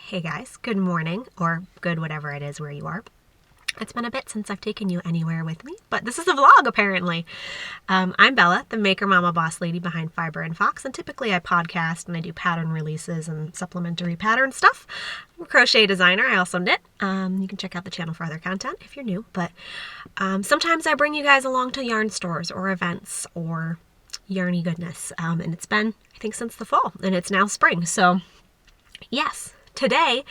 Hey guys, good morning, or good whatever it is where you are. It's been a bit since I've taken you anywhere with me, but this is a vlog apparently. I'm Bella, the maker mama boss lady behind Fiber and Fox, and typically I podcast and I do pattern releases and supplementary pattern stuff. I'm a crochet designer. I also knit. You can check out the channel for other content if you're new, but sometimes I bring you guys along to yarn stores or events or yarny goodness, and it's been, I think, since the fall, and it's now spring, so yes. Today,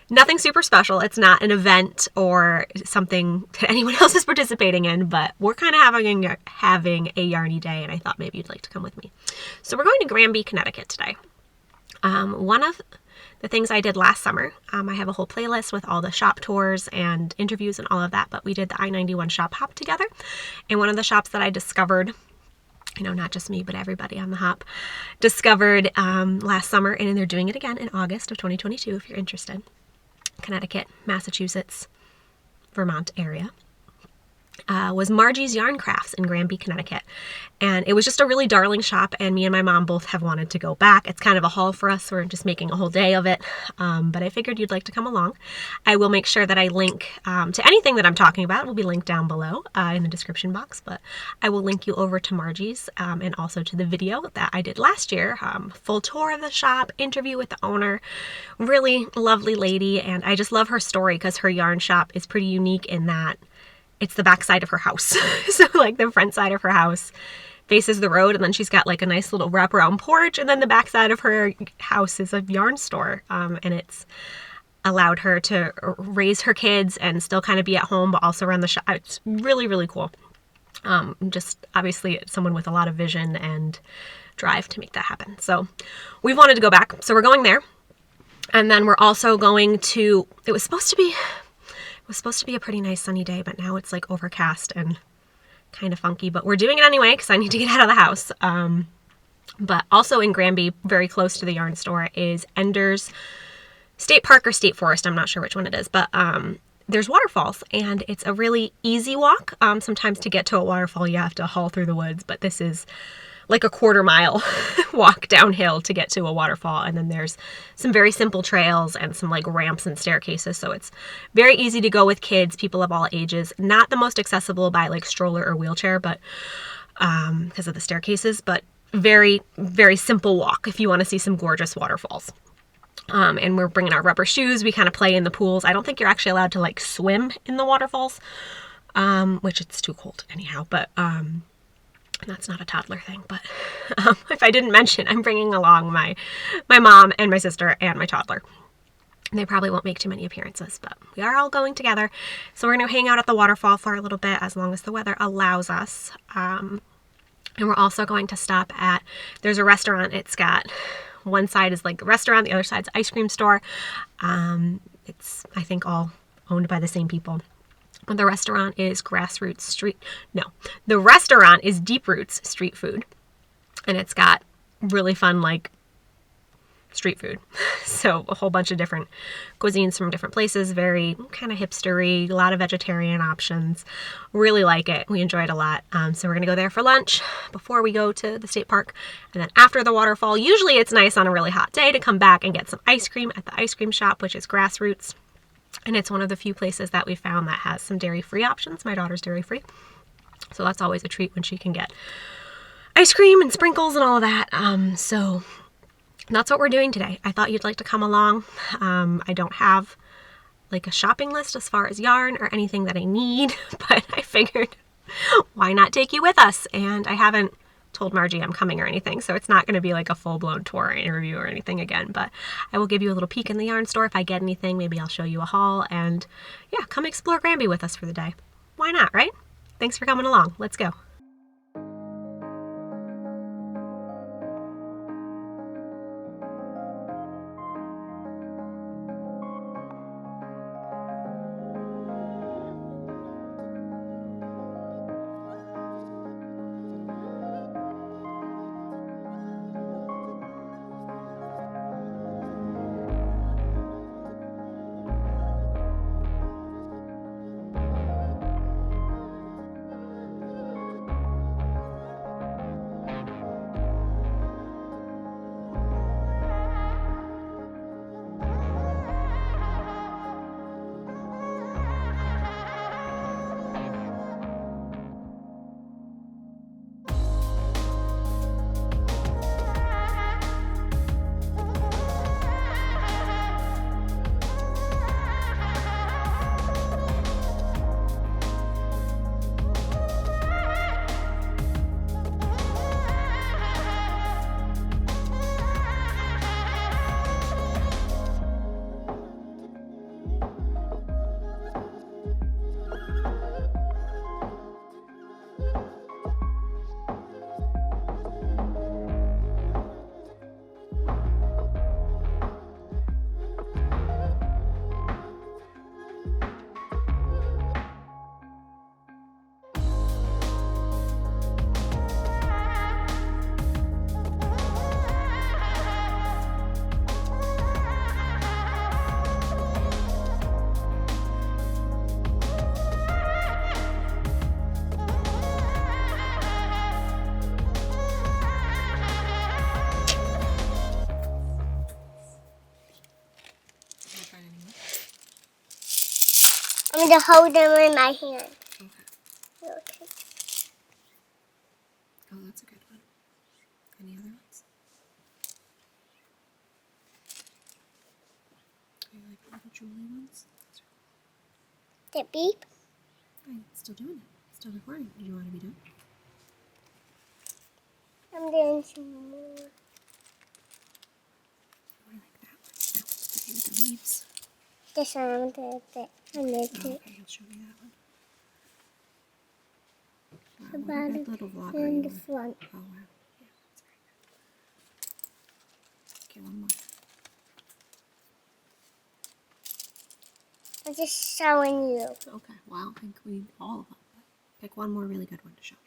nothing super special. It's not an event or something that anyone else is participating in, but we're kind of having a yarny day, and I thought maybe you'd like to come with me. So we're going to Granby, Connecticut today. One of the things I did last summer, I have a whole playlist with all the shop tours and interviews and all of that, but we did the I-91 shop hop together, and one of the shops that I discovered, not just me, but everybody on the hop, discovered last summer, and they're doing it again in August of 2022 if you're interested. Connecticut, Massachusetts, Vermont area. Was Marji's Yarncrafts in Granby, Connecticut. And it was just a really darling shop, and me and my mom both have wanted to go back. It's kind of a haul for us, so we're just making a whole day of it. But I figured you'd like to come along. I will make sure that I link to anything that I'm talking about. It will be linked down below in the description box, but I will link you over to Marji's and also to the video that I did last year. Full tour of the shop, interview with the owner, really lovely lady, and I just love her story because her yarn shop is pretty unique in that it's the back side of her house. So like the front side of her house faces the road, and then she's got like a nice little wraparound porch, and then the back side of her house is a yarn store. And it's allowed her to raise her kids and still kind of be at home, but also run the shop. It's really, really cool. Just obviously someone with a lot of vision and drive to make that happen. So we've wanted to go back. So we're going there. And then we're also going to, it was supposed to be a pretty nice sunny day, but now it's like overcast and kind of funky, but we're doing it anyway because I need to get out of the house. But also in Granby, very close to the yarn store, is Enders State Park or State Forest. I'm not sure which one it is, but there's waterfalls, and it's a really easy walk. Sometimes to get to a waterfall, you have to haul through the woods, but this is like a quarter-mile walk downhill to get to a waterfall, and then there's some very simple trails and some like ramps and staircases, so it's very easy to go with kids, people of all ages. Not the most accessible by like stroller or wheelchair, but because of the staircases, but very, very simple walk if you want to see some gorgeous waterfalls. And we're bringing our rubber shoes. We kind of play in the pools. I don't think you're actually allowed to like swim in the waterfalls, which it's too cold anyhow, but that's not a toddler thing, but if I didn't mention, I'm bringing along my mom and my sister and my toddler. They probably won't make too many appearances, but we are all going together. So we're going to hang out at the waterfall for a little bit as long as the weather allows us. And we're also going to stop at, there's a restaurant. It's got, one side is like a restaurant, the other side's ice cream store. It's, I think, all owned by the same people. The restaurant is the restaurant is Deep Roots Street Food, and it's got really fun, like, street food. So a whole bunch of different cuisines from different places, very kind of hipstery, a lot of vegetarian options. Really like it. We enjoy it a lot. So we're going to go there for lunch before we go to the state park. And then after the waterfall, usually it's nice on a really hot day to come back and get some ice cream at the ice cream shop, which is Grassroots. And it's one of the few places that we found that has some dairy-free options. My daughter's dairy-free, so that's always a treat when she can get ice cream and sprinkles and all of that. So that's what we're doing today. I thought you'd like to come along. I don't have like a shopping list as far as yarn or anything that I need, but I figured why not take you with us? And I haven't told Marji I'm coming or anything, so it's not going to be like a full-blown tour or interview or anything again, but I will give you a little peek in the yarn store. If I get anything, maybe I'll show you a haul, and yeah, come explore Granby with us for the day. Why not, right? Thanks for coming along. Let's go. And to hold them in my hand. Okay. Oh, that's a good one. Any other ones? Do you like the little jewelry ones? The beep. I'm still doing it. Still recording. Do you want to be done? I'm doing some more. I like that one. That one's pretty with the leaves. This one, I did it. I made it. Okay, you'll show me that one. Wow, The what a bottom good little vlogger and you the are. front. Oh, wow. Yeah, that's very good. Okay, one more. I'm just showing you. Okay, well, I think we need all of them. Pick one more really good one to show me.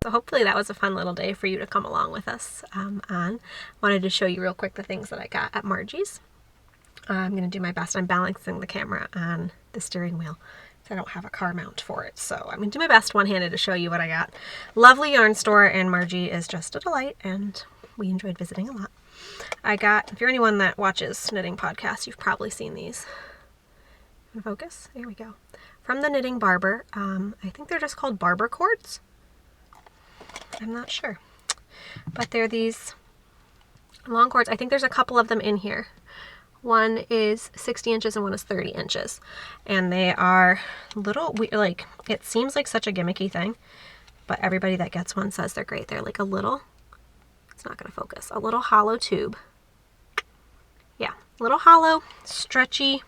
So hopefully that was a fun little day for you to come along with us on. Wanted to show you real quick the things that I got at Marji's. I'm going to do my best. I'm balancing the camera on the steering wheel because I don't have a car mount for it. So I'm going to do my best one-handed to show you what I got. Lovely yarn store, and Marji is just a delight, and we enjoyed visiting a lot. I got, if you're anyone that watches knitting podcasts, you've probably seen these. In focus? There we go. From the Knitting Barber. I think they're just called barber cords. I'm not sure. But they're these long cords. I think there's a couple of them in here. One is 60 inches and one is 30 inches. And they are little, like, it seems like such a gimmicky thing, but everybody that gets one says they're great. They're like a little, it's not going to focus, a little hollow tube. Yeah, little hollow, stretchy,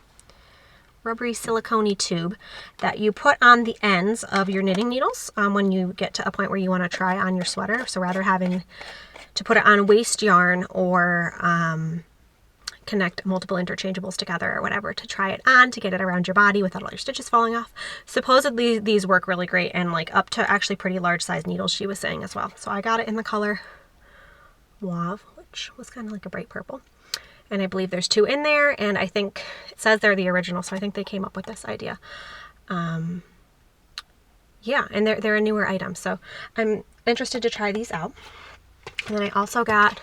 rubbery silicone-y tube that you put on the ends of your knitting needles when you get to a point where you want to try on your sweater. So rather having to put it on waste yarn or connect multiple interchangeables together or whatever to try it on to get it around your body without all your stitches falling off. Supposedly these work really great and like up to actually pretty large size needles, she was saying as well. So I got it in the color Mauve, which was kind of like a bright purple. And I believe there's two in there, and I think it says they're the original, so I think they came up with this idea. Yeah, and they're a newer item, so I'm interested to try these out. And then I also got,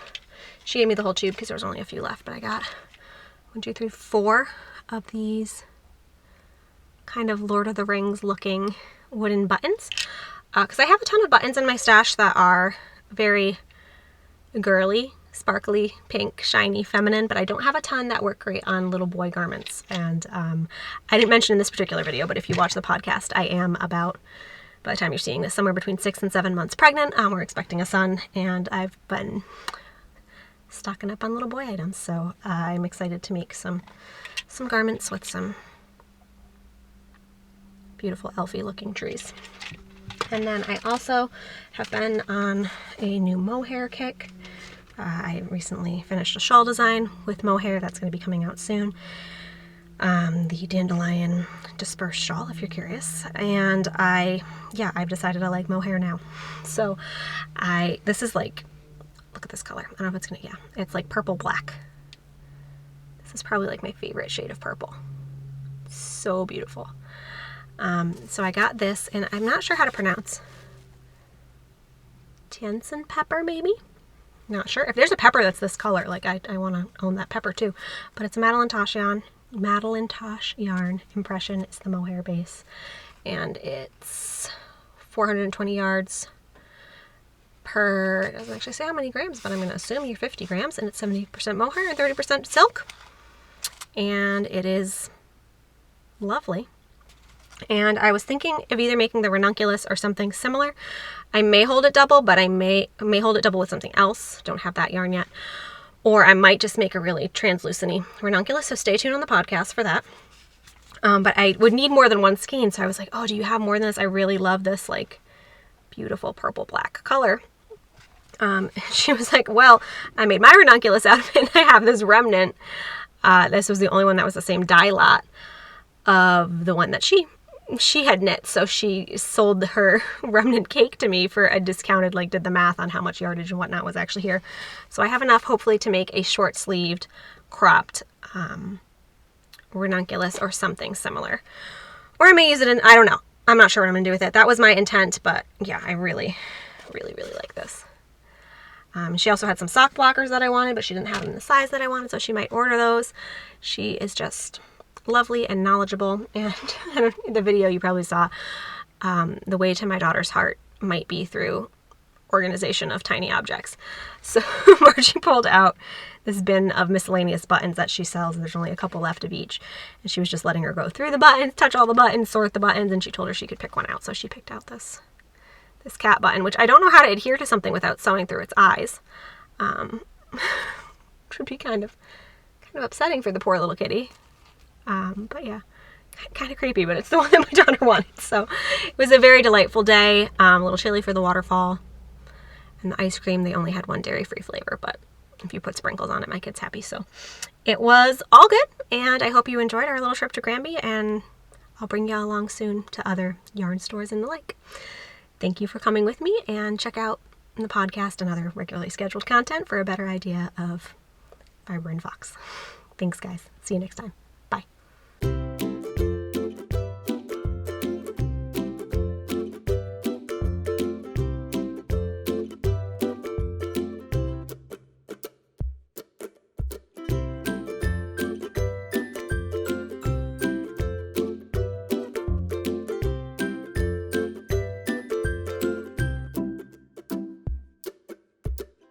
she gave me the whole tube because there was only a few left, but I got 1, 2, 3, 4 of these kind of Lord of the Rings looking wooden buttons. Because I have a ton of buttons in my stash that are very girly, sparkly, pink, shiny, feminine, but I don't have a ton that work great on little boy garments. And I didn't mention in this particular video, but if you watch the podcast, I am about, by the time you're seeing this, somewhere between 6 and 7 months pregnant. We're expecting a son, and I've been stocking up on little boy items, so I'm excited to make some garments with some beautiful elfy looking trees. And then I also have been on a new mohair kick. I recently finished a shawl design with mohair that's going to be coming out soon. The dandelion dispersed shawl, if you're curious. And I've decided I like mohair now. So this is like, look at this color. I don't know if it's it's like purple black. This is probably like my favorite shade of purple. So beautiful. So I got this, and I'm not sure how to pronounce. Tiansen pepper, maybe? Not sure. If there's a pepper that's this color, like I want to own that pepper too. But it's a Madeline Tosh yarn impression. It's the mohair base, and it's 420 yards per. It doesn't actually say how many grams, but I'm going to assume you're 50 grams, and it's 70% mohair and 30% silk, and it is lovely. And I was thinking of either making the ranunculus or something similar. I may hold it double, but I may hold it double with something else. Don't have that yarn yet. Or I might just make a really translucent-y ranunculus, so stay tuned on the podcast for that. But I would need more than one skein, so I was like, oh, do you have more than this? I really love this, like, beautiful purple-black color. She was like, well, I made my ranunculus out of it, and I have this remnant. This was the only one that was the same dye lot of the one that she had knit, so she sold her remnant cake to me for a discounted, like did the math on how much yardage and whatnot was actually here. So I have enough, hopefully, to make a short-sleeved, cropped ranunculus or something similar. Or I may use it in, I don't know. I'm not sure what I'm going to do with it. That was my intent, but yeah, I really, really, really like this. She also had some sock blockers that I wanted, but she didn't have them in the size that I wanted, so she might order those. She is just lovely and knowledgeable, and the video you probably saw, the way to my daughter's heart might be through organization of tiny objects. So Marji pulled out this bin of miscellaneous buttons that she sells, and there's only a couple left of each, and she was just letting her go through the buttons, touch all the buttons, sort the buttons, and she told her she could pick one out. So she picked out this cat button, which I don't know how to adhere to something without sewing through its eyes, which would be kind of upsetting for the poor little kitty. But yeah, kind of creepy, but it's the one that my daughter wanted. So it was a very delightful day. A little chilly for the waterfall, and the ice cream, they only had one dairy-free flavor, but if you put sprinkles on it, my kid's happy. So it was all good, and I hope you enjoyed our little trip to Granby, and I'll bring y'all along soon to other yarn stores and the like. Thank you for coming with me, and check out the podcast and other regularly scheduled content for a better idea of fiber and fox. Thanks, guys. See you next time.